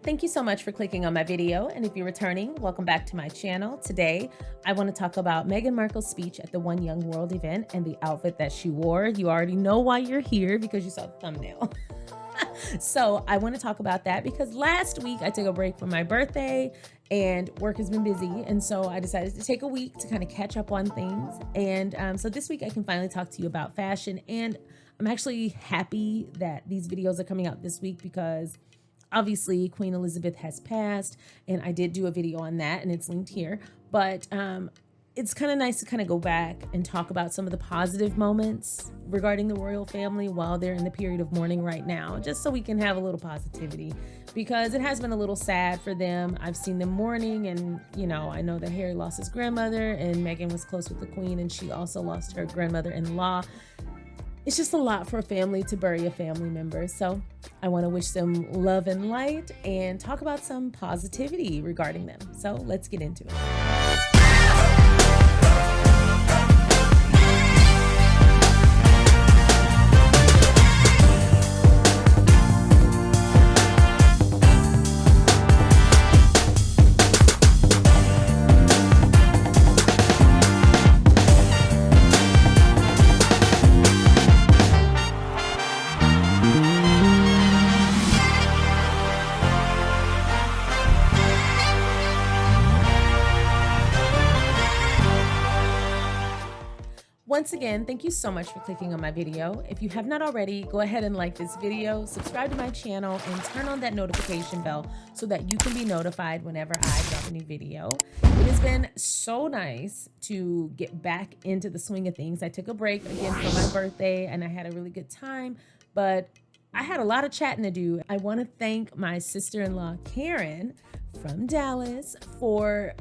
Thank you so much for clicking on my video. And if you're returning, welcome back to my channel. Today, I want to talk about Meghan Markle's speech at the One Young World event and the outfit that she wore. You already know why you're here because you saw the thumbnail. So I want to talk about that because last week I took a break for my birthday and work has been busy. And so I decided to take a week to kind of catch up on things. And so this week I can finally talk to you about fashion. And I'm actually happy that these videos are coming out this week because obviously Queen Elizabeth has passed and I did do a video on that and it's linked here. But it's kind of nice to kind of go back and talk about some of the positive moments regarding the royal family while they're in the period of mourning right now, just so we can have a little positivity because it has been a little sad for them. I've seen them mourning and, you know, I know that Harry lost his grandmother and Meghan was close with the Queen and she also lost her grandmother-in-law. It's just a lot for a family to bury a family member. So I want to wish them love and light and talk about some positivity regarding them. So let's get into it. Once again, thank you so much for clicking on my video. If you have not already, go ahead and like this video, subscribe to my channel, and turn on that notification bell so that you can be notified whenever I drop a new video. It has been so nice to get back into the swing of things. I took a break again for my birthday and I had a really good time, but I had a lot of chatting to do. I want to thank my sister-in-law, Karen, from Dallas for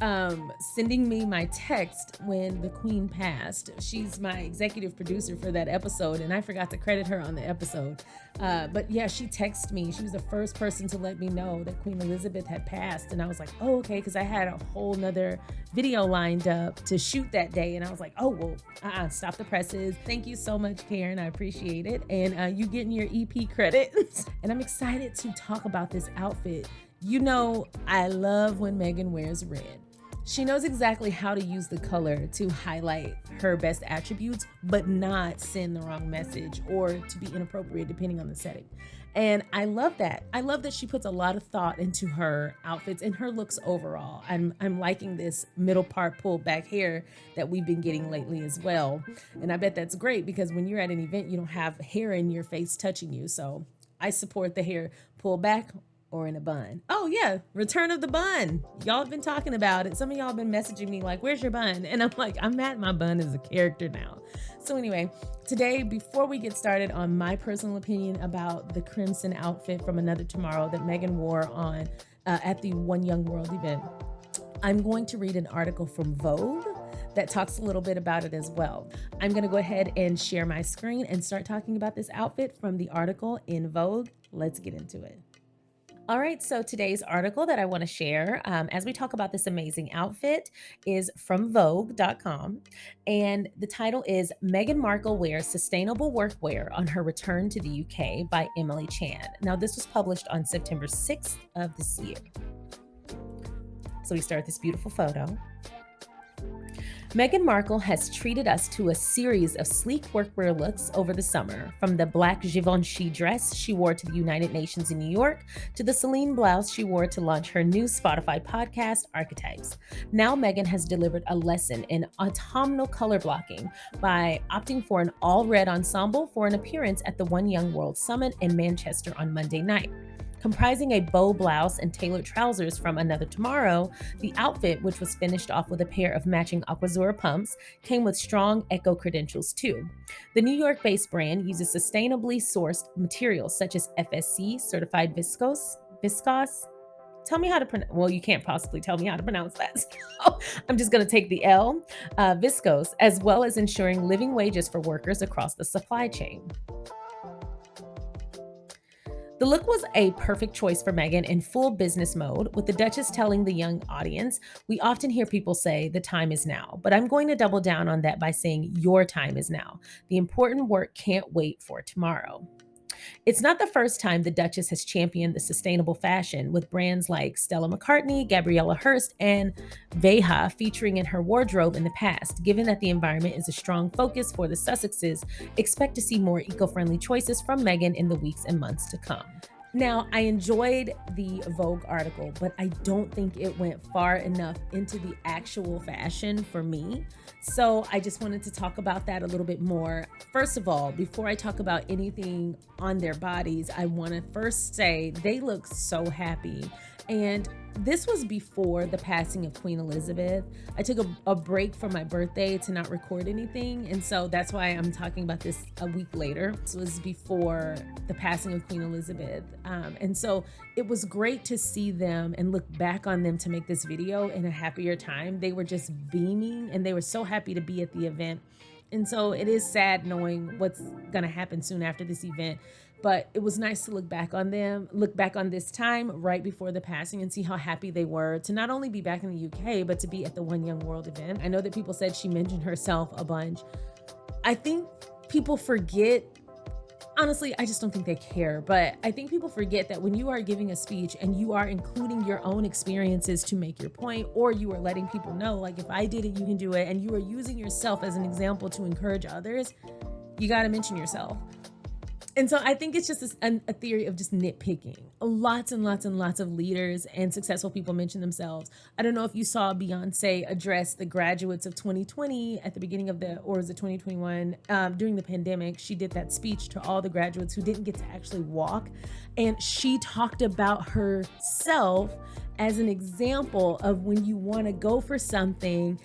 sending me my text when the Queen passed. She's my executive producer for that episode, and I forgot to credit her on the episode. But yeah, she texted me. She was the first person to let me know that Queen Elizabeth had passed. And I was like, oh, okay, because I had a whole nother video lined up to shoot that day. And I was like, oh, well, stop the presses. Thank you so much, Karen. I appreciate it. And you getting your EP credits. And I'm excited to talk about this outfit. You know, I love when Meghan wears red. She knows exactly how to use the color to highlight her best attributes, but not send the wrong message or to be inappropriate depending on the setting. And I love that. I love that she puts a lot of thought into her outfits and her looks overall. I'm liking this middle part pulled back hair that we've been getting lately as well. And I bet that's great because when you're at an event, you don't have hair in your face touching you. So I support the hair pulled back or in a bun. Oh yeah, return of the bun. Y'all have been talking about it. Some of y'all have been messaging me like, where's your bun? And I'm like, I'm at my bun as a character now. So anyway, today, before we get started on my personal opinion about the crimson outfit from Another Tomorrow that Meghan wore on at the One Young World event, I'm going to read an article from Vogue that talks a little bit about it as well. I'm gonna go ahead and share my screen and start talking about this outfit from the article in Vogue. Let's get into it. All right, so today's article that I want to share as we talk about this amazing outfit is from Vogue.com. And the title is Meghan Markle Wears Sustainable Workwear on Her Return to the UK by Emily Chan. Now, this was published on September 6th of this year. So we start with this beautiful photo. Meghan Markle has treated us to a series of sleek workwear looks over the summer, from the black Givenchy dress she wore to the United Nations in New York to the Celine blouse she wore to launch her new Spotify podcast, Archetypes. Now Meghan has delivered a lesson in autumnal color blocking by opting for an all-red ensemble for an appearance at the One Young World Summit in Manchester on Monday night. Comprising a bow blouse and tailored trousers from Another Tomorrow, the outfit, which was finished off with a pair of matching Aquazzura pumps, came with strong eco credentials too. The New York-based brand uses sustainably sourced materials such as FSC certified viscose. Tell me how to pronounce. Well, you can't possibly tell me how to pronounce that. So I'm just going to take the L, viscose, as well as ensuring living wages for workers across the supply chain. The look was a perfect choice for Meghan in full business mode, with the Duchess telling the young audience, "We often hear people say the time is now, but I'm going to double down on that by saying your time is now. The important work can't wait for tomorrow." It's not the first time the Duchess has championed the sustainable fashion, with brands like Stella McCartney, Gabriella Hearst, and Veja featuring in her wardrobe in the past. Given that the environment is a strong focus for the Sussexes, expect to see more eco-friendly choices from Meghan in the weeks and months to come. Now, I enjoyed the Vogue article, but I don't think it went far enough into the actual fashion for me. So I just wanted to talk about that a little bit more. First of all, before I talk about anything on their bodies, I want to first say they look so happy. And this was before the passing of Queen Elizabeth. I took a break for my birthday to not record anything. And so that's why I'm talking about this a week later. This was before the passing of Queen Elizabeth. And so it was great to see them and look back on them to make this video in a happier time. They were just beaming and they were so happy to be at the event. And so it is sad knowing what's going to happen soon after this event. But it was nice to look back on them, look back on this time right before the passing and see how happy they were to not only be back in the UK, but to be at the One Young World event. I know that people said she mentioned herself a bunch. I think people forget, honestly, I just don't think they care, but I think people forget that when you are giving a speech and you are including your own experiences to make your point, or you are letting people know, like, if I did it, you can do it, and you are using yourself as an example to encourage others, you got to mention yourself. And so I think it's just a theory of just nitpicking. Lots and lots and lots of leaders and successful people mention themselves. I don't know if you saw Beyonce address the graduates of 2020 at the beginning of or was it 2021? During the pandemic, she did that speech to all the graduates who didn't get to actually walk. And she talked about herself as an example of when you want to go for something,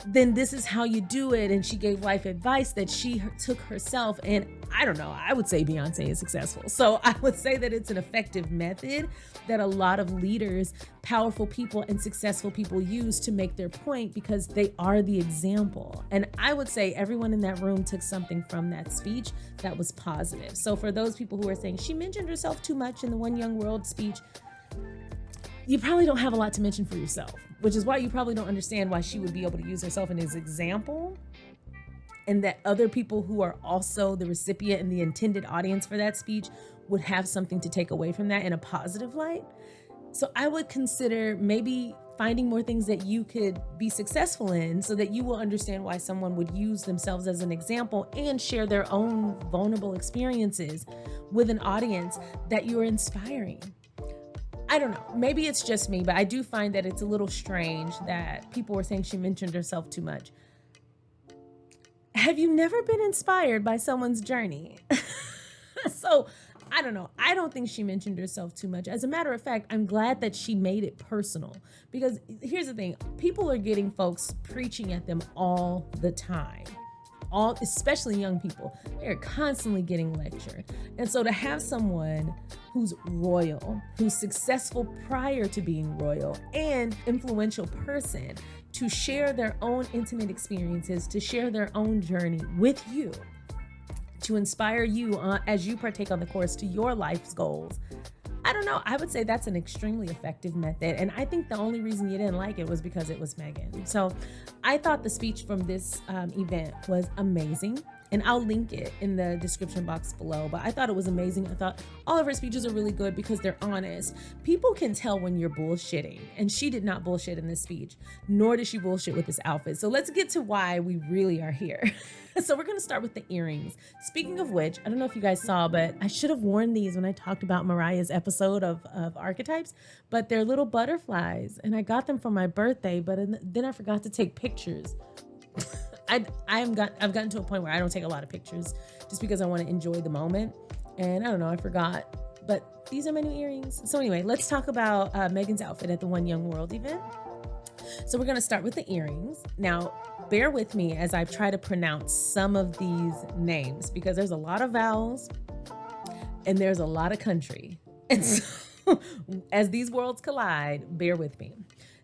then this is how you do it. And she gave life advice that she took herself. And I don't know, I would say Beyonce is successful. So I would say that it's an effective method that a lot of leaders, powerful people, and successful people use to make their point because they are the example. And I would say everyone in that room took something from that speech that was positive. So for those people who are saying she mentioned herself too much in the One Young World speech, you probably don't have a lot to mention for yourself, which is why you probably don't understand why she would be able to use herself in his example, and that other people who are also the recipient and the intended audience for that speech would have something to take away from that in a positive light. So I would consider maybe finding more things that you could be successful in so that you will understand why someone would use themselves as an example and share their own vulnerable experiences with an audience that you are inspiring. I don't know, maybe it's just me, but I do find that it's a little strange that people were saying she mentioned herself too much. Have you never been inspired by someone's journey? So I don't know. I don't think she mentioned herself too much. As a matter of fact, I'm glad that she made it personal, because here's the thing. People are getting folks preaching at them all the time. Especially young people, they're constantly getting lectured. And so to have someone who's royal, who's successful prior to being royal, and influential person to share their own intimate experiences, to share their own journey with you, to inspire you as you partake on the course to your life's goals. I don't know. I would say that's an extremely effective method. And I think the only reason you didn't like it was because it was Meghan. So I thought the speech from this event was amazing. And I'll link it in the description box below. But I thought it was amazing. I thought all of her speeches are really good because they're honest. People can tell when you're bullshitting. And she did not bullshit in this speech, nor did she bullshit with this outfit. So let's get to why we really are here. So we're going to start with the earrings. Speaking of which, I don't know if you guys saw, but I should have worn these when I talked about Mariah's episode of archetypes, but they're little butterflies. And I got them for my birthday, but then I forgot to take pictures. I've gotten to a point where I don't take a lot of pictures just because I want to enjoy the moment. And I don't know, I forgot. But these are my new earrings. So anyway, let's talk about Meghan's outfit at the One Young World event. So we're going to start with the earrings. Now, bear with me as I try to pronounce some of these names because there's a lot of vowels and there's a lot of country. And so as these worlds collide, bear with me.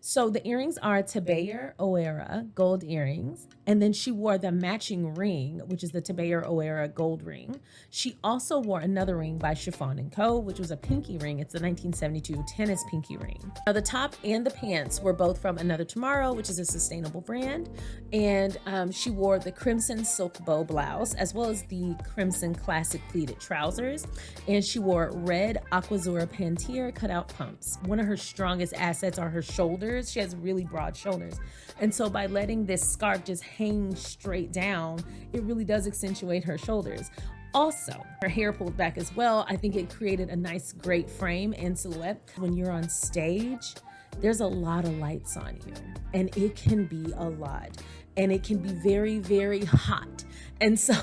So the earrings are Tabayer O'Hara gold earrings. And then she wore the matching ring, which is the Tabayer O'Hara gold ring. She also wore another ring by Chiffon & Co., which was a pinky ring. It's the 1972 tennis pinky ring. Now the top and the pants were both from Another Tomorrow, which is a sustainable brand. And she wore the crimson silk bow blouse, as well as the crimson classic pleated trousers. And she wore red Aquazzura Pantier cutout pumps. One of her strongest assets are her shoulders. She has really broad shoulders. And so by letting this scarf just hang straight down, it really does accentuate her shoulders. Also, her hair pulled back as well. I think it created a nice, great frame and silhouette. When you're on stage, there's a lot of lights on you, and it can be a lot, and it can be very, very hot. And so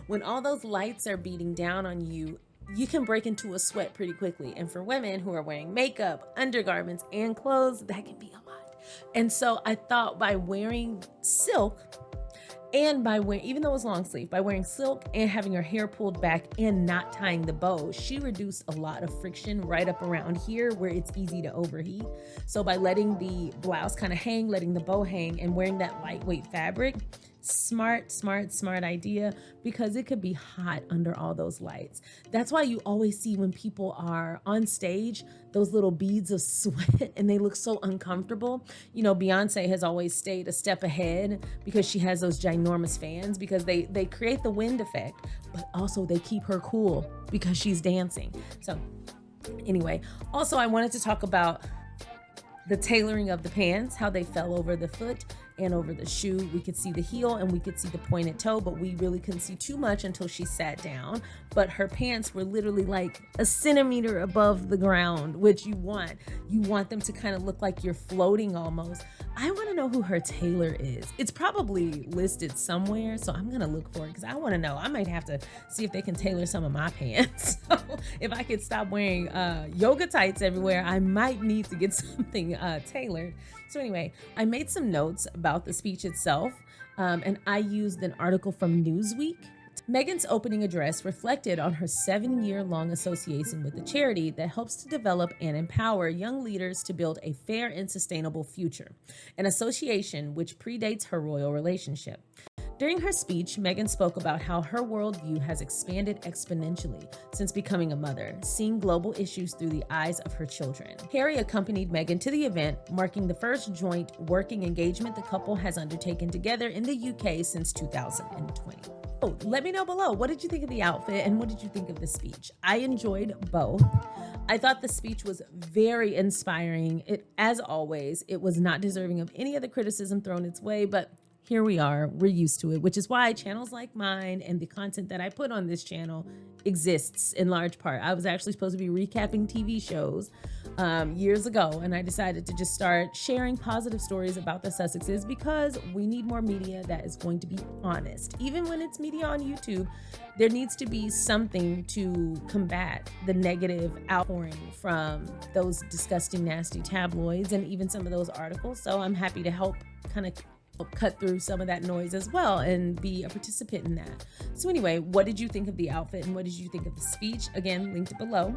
when all those lights are beating down on you, you can break into a sweat pretty quickly. And for women who are wearing makeup, undergarments, and clothes, that can be a lot. And so I thought by wearing silk, and by wearing, even though it was long sleeve, by wearing silk and having her hair pulled back and not tying the bow, she reduced a lot of friction right up around here where it's easy to overheat. So by letting the blouse kind of hang, letting the bow hang, and wearing that lightweight fabric, smart idea, because it could be hot under all those lights. That's why you always see when people are on stage, those little beads of sweat, and they look so uncomfortable. You know, Beyonce has always stayed a step ahead because she has those ginormous fans, because they create the wind effect, but also they keep her cool because she's dancing. So anyway, also I wanted to talk about the tailoring of the pants, how they fell over the foot and over the shoe. We could see the heel and we could see the pointed toe, but we really couldn't see too much until she sat down. But her pants were literally like a centimeter above the ground, which you want. You want them to kind of look like you're floating almost. I want to know who her tailor is. It's probably listed somewhere, so I'm going to look for it because I want to know. I might have to see if they can tailor some of my pants. So if I could stop wearing yoga tights everywhere, I might need to get something tailored. So anyway, I made some notes about the speech itself, and I used an article from Newsweek. Meghan's opening address reflected on her 7-year-long association with the charity that helps to develop and empower young leaders to build a fair and sustainable future, an association which predates her royal relationship. During her speech, Meghan spoke about how her worldview has expanded exponentially since becoming a mother, seeing global issues through the eyes of her children. Harry accompanied Meghan to the event, marking the first joint working engagement the couple has undertaken together in the UK since 2020. Oh, let me know below, what did you think of the outfit and what did you think of the speech? I enjoyed both. I thought the speech was very inspiring. As always, it was not deserving of any of the criticism thrown its way, but here we are, we're used to it, which is why channels like mine and the content that I put on this channel exists in large part. I was actually supposed to be recapping TV shows years ago, and I decided to just start sharing positive stories about the Sussexes because we need more media that is going to be honest. Even when it's media on YouTube, there needs to be something to combat the negative outpouring from those disgusting, nasty tabloids and even some of those articles. So I'm happy to help kind of cut through some of that noise as well and be a participant in that. So anyway, what did you think of the outfit and what did you think of the speech? Again, linked below.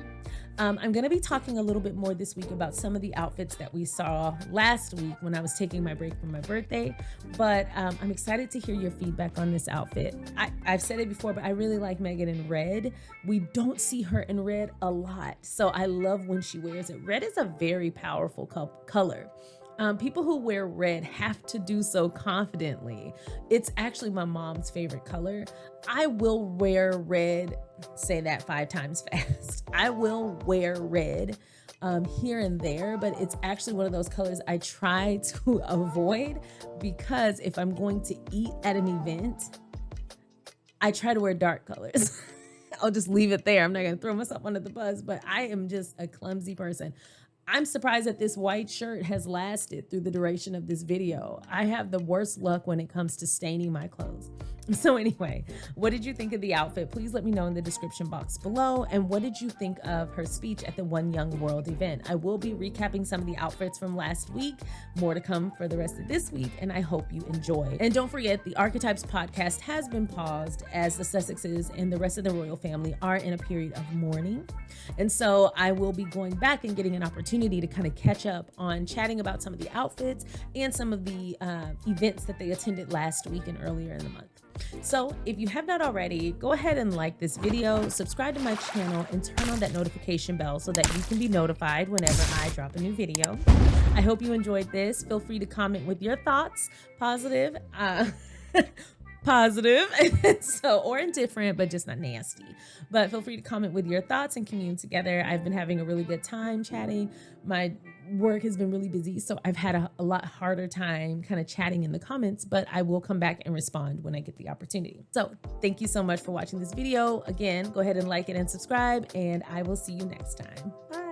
I'm going to be talking a little bit more this week about some of the outfits that we saw last week when I was taking my break from my birthday, but I'm excited to hear your feedback on this outfit. I've said it before, but I really like Meghan in red. We don't see her in red a lot, so I love when she wears it. Red is a very powerful color. People who wear red have to do so confidently. It's actually my mom's favorite color. I will wear red, say that 5 times fast. I will wear red here and there, but it's actually one of those colors I try to avoid because if I'm going to eat at an event, I try to wear dark colors. I'll just leave it there. I'm not going to throw myself under the bus, but I am just a clumsy person. I'm surprised that this white shirt has lasted through the duration of this video. I have the worst luck when it comes to staining my clothes. So anyway, what did you think of the outfit? Please let me know in the description box below. And what did you think of her speech at the One Young World event? I will be recapping some of the outfits from last week. More to come for the rest of this week, and I hope you enjoy. And don't forget, the Archetypes podcast has been paused as the Sussexes and the rest of the royal family are in a period of mourning. And so I will be going back and getting an opportunity to kind of catch up on chatting about some of the outfits and some of the events that they attended last week and earlier in the month. So if you have not already, go ahead and like this video, subscribe to my channel, and turn on that notification bell so that you can be notified whenever I drop a new video. I hope you enjoyed this. Feel free to comment with your thoughts, positive, or indifferent, but just not nasty. But feel free to comment with your thoughts and commune together. I've been having a really good time chatting. My work has been really busy, so I've had a lot harder time kind of chatting in the comments, but I will come back and respond when I get the opportunity. So thank you so much for watching this video. Again, go ahead and like it and subscribe, and I will see you next time. Bye.